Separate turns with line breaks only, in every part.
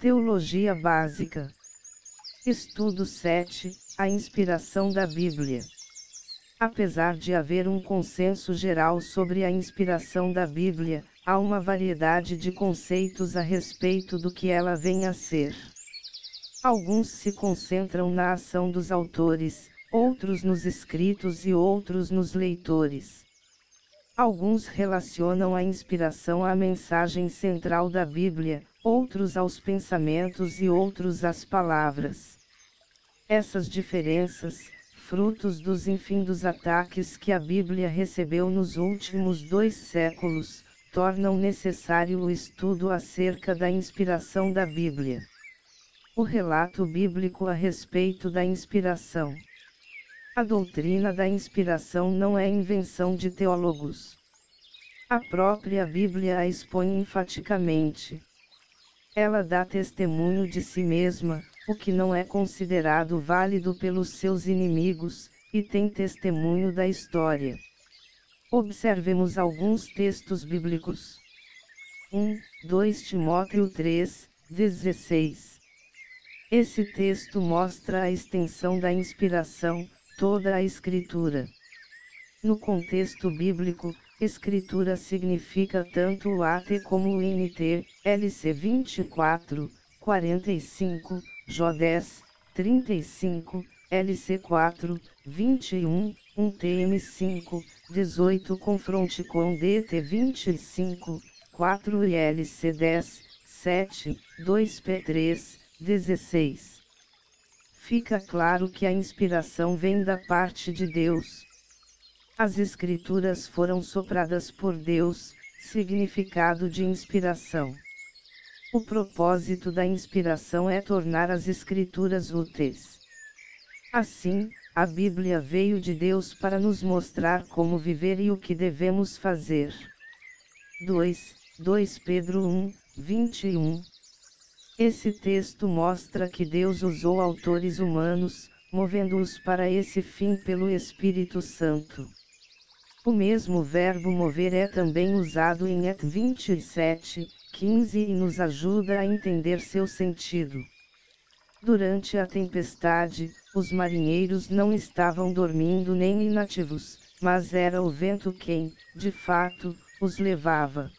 Teologia Básica. Estudo 7, a inspiração da Bíblia. Apesar de haver um consenso geral sobre a inspiração da Bíblia, há uma variedade de conceitos a respeito do que ela vem a ser. Alguns se concentram na ação dos autores, outros nos escritos e outros nos leitores. Alguns relacionam a inspiração à mensagem central da Bíblia, outros aos pensamentos e outros às palavras. Essas diferenças, frutos dos infindos ataques que a Bíblia recebeu nos últimos 2 séculos, tornam necessário o estudo acerca da inspiração da Bíblia. O relato bíblico a respeito da inspiração. A doutrina da inspiração não é invenção de teólogos. A própria Bíblia a expõe enfaticamente. Ela dá testemunho de si mesma, o que não é considerado válido pelos seus inimigos, e tem testemunho da história. Observemos alguns textos bíblicos. 2 Timóteo 3, 16. Esse texto mostra a extensão da inspiração, toda a Escritura. No contexto bíblico, Escritura significa tanto o AT como o NT, LC 24, 45, Jó 10, 35, LC 4, 21, 1 TM 5, 18 confronte com DT 25, 4 e LC 10, 7, 2 P3, 16. Fica claro que a inspiração vem da parte de Deus. As Escrituras foram sopradas por Deus, significado de inspiração. O propósito da inspiração é tornar as Escrituras úteis. Assim, a Bíblia veio de Deus para nos mostrar como viver e o que devemos fazer. 2 Pedro 1, 21. Esse texto mostra que Deus usou autores humanos, movendo-os para esse fim pelo Espírito Santo. O mesmo verbo mover é também usado em Et 27, 15 e nos ajuda a entender seu sentido. Durante a tempestade, os marinheiros não estavam dormindo nem inativos, mas era o vento quem, de fato, os levava.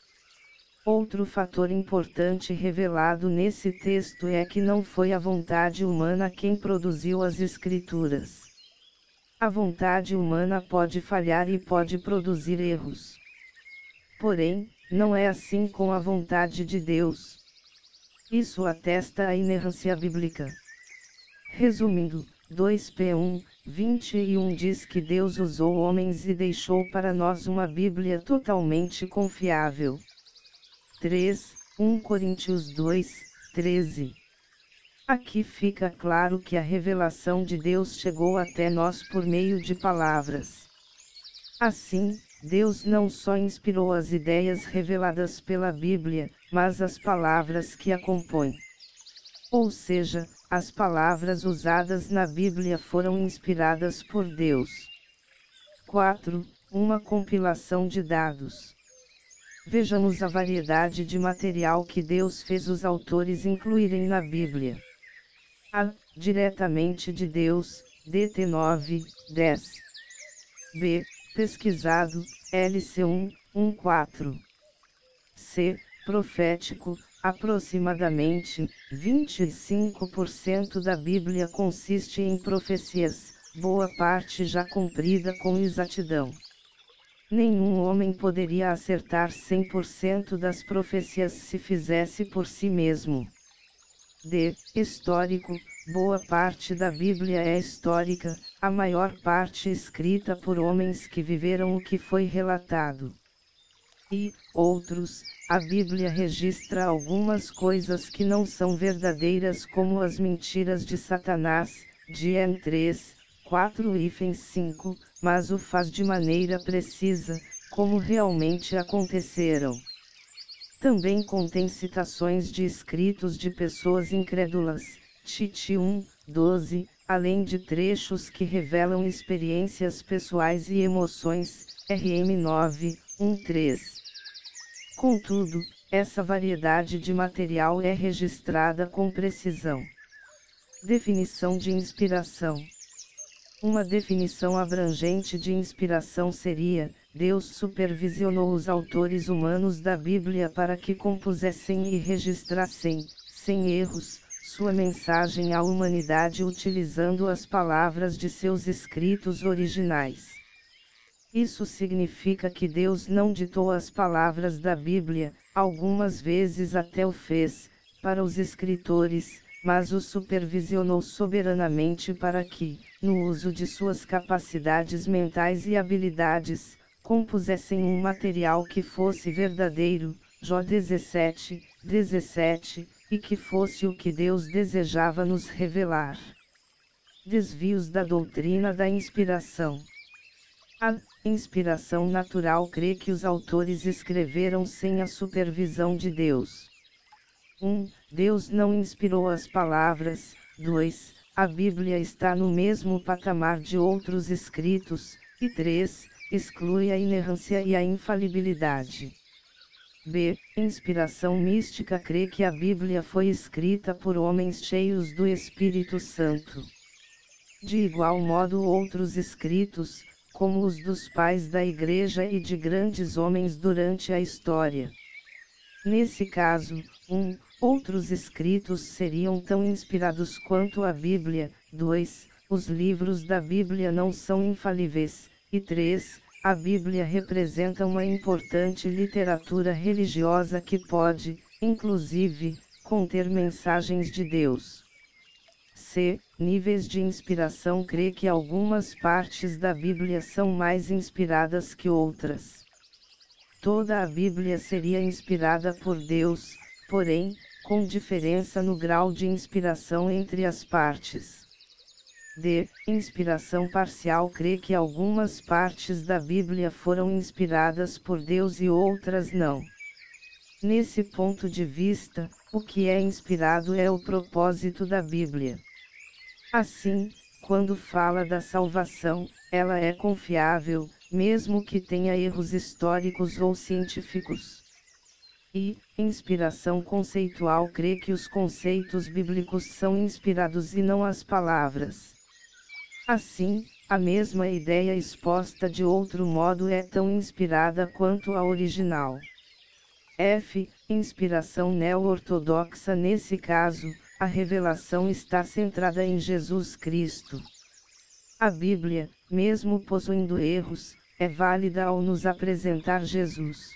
Outro fator importante revelado nesse texto é que não foi a vontade humana quem produziu as Escrituras. A vontade humana pode falhar e pode produzir erros. Porém, não é assim com a vontade de Deus. Isso atesta a inerrância bíblica. Resumindo, 2 P1, 21 diz que Deus usou homens e deixou para nós uma Bíblia totalmente confiável. 1 Coríntios 2, 13. Aqui fica claro que a revelação de Deus chegou até nós por meio de palavras. Assim, Deus não só inspirou as ideias reveladas pela Bíblia, mas as palavras que a compõem. Ou seja, as palavras usadas na Bíblia foram inspiradas por Deus. 4. Uma compilação de dados. Vejamos a variedade de material que Deus fez os autores incluírem na Bíblia. A. Diretamente de Deus, DT 9, 10. B. Pesquisado, LC 1, 1,4. C. Profético, aproximadamente, 25% da Bíblia consiste em profecias, boa parte já cumprida com exatidão. Nenhum homem poderia acertar 100% das profecias se fizesse por si mesmo. D. Histórico, boa parte da Bíblia é histórica, a maior parte escrita por homens que viveram o que foi relatado. E, outros, a Bíblia registra algumas coisas que não são verdadeiras como as mentiras de Satanás, de N 3, 4 e 5, mas o faz de maneira precisa, como realmente aconteceram. Também contém citações de escritos de pessoas incrédulas, Tite 1, 12, além de trechos que revelam experiências pessoais e emoções, RM 9, 1, 3. Contudo, essa variedade de material é registrada com precisão. Definição de inspiração. Uma definição abrangente de inspiração seria: Deus supervisionou os autores humanos da Bíblia para que compusessem e registrassem, sem erros, sua mensagem à humanidade utilizando as palavras de seus escritos originais. Isso significa que Deus não ditou as palavras da Bíblia, algumas vezes até o fez, para os escritores, mas os supervisionou soberanamente para que, no uso de suas capacidades mentais e habilidades, compusessem um material que fosse verdadeiro, Jó 17:17, e que fosse o que Deus desejava nos revelar. Desvios da doutrina da inspiração. A inspiração natural crê que os autores escreveram sem a supervisão de Deus. 1. Deus não inspirou as palavras. 2. A Bíblia está no mesmo patamar de outros escritos. E 3. Exclui a inerrância e a infalibilidade. B. Inspiração mística crê que a Bíblia foi escrita por homens cheios do Espírito Santo. De igual modo outros escritos, como os dos pais da Igreja e de grandes homens durante a história. Nesse caso, 1. Outros escritos seriam tão inspirados quanto a Bíblia. 2. Os livros da Bíblia não são infalíveis. E 3. A Bíblia representa uma importante literatura religiosa que pode, inclusive, conter mensagens de Deus. C. Níveis de inspiração crê que algumas partes da Bíblia são mais inspiradas que outras. Toda a Bíblia seria inspirada por Deus, porém, com diferença no grau de inspiração entre as partes. D. Inspiração parcial crê que algumas partes da Bíblia foram inspiradas por Deus e outras não. Nesse ponto de vista, o que é inspirado é o propósito da Bíblia. Assim, quando fala da salvação, ela é confiável, mesmo que tenha erros históricos ou científicos. E, inspiração conceitual crê que os conceitos bíblicos são inspirados e não as palavras. Assim, a mesma ideia exposta de outro modo é tão inspirada quanto a original. F. Inspiração neo-ortodoxa. Nesse caso, a revelação está centrada em Jesus Cristo. A Bíblia, mesmo possuindo erros, é válida ao nos apresentar Jesus.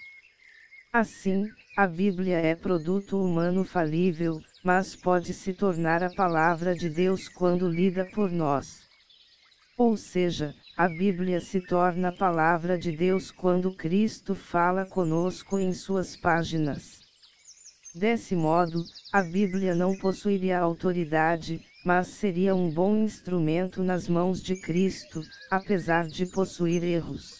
Assim, a Bíblia é produto humano falível, mas pode se tornar a palavra de Deus quando lida por nós. Ou seja, a Bíblia se torna a palavra de Deus quando Cristo fala conosco em suas páginas. Desse modo, a Bíblia não possuiria autoridade, mas seria um bom instrumento nas mãos de Cristo, apesar de possuir erros.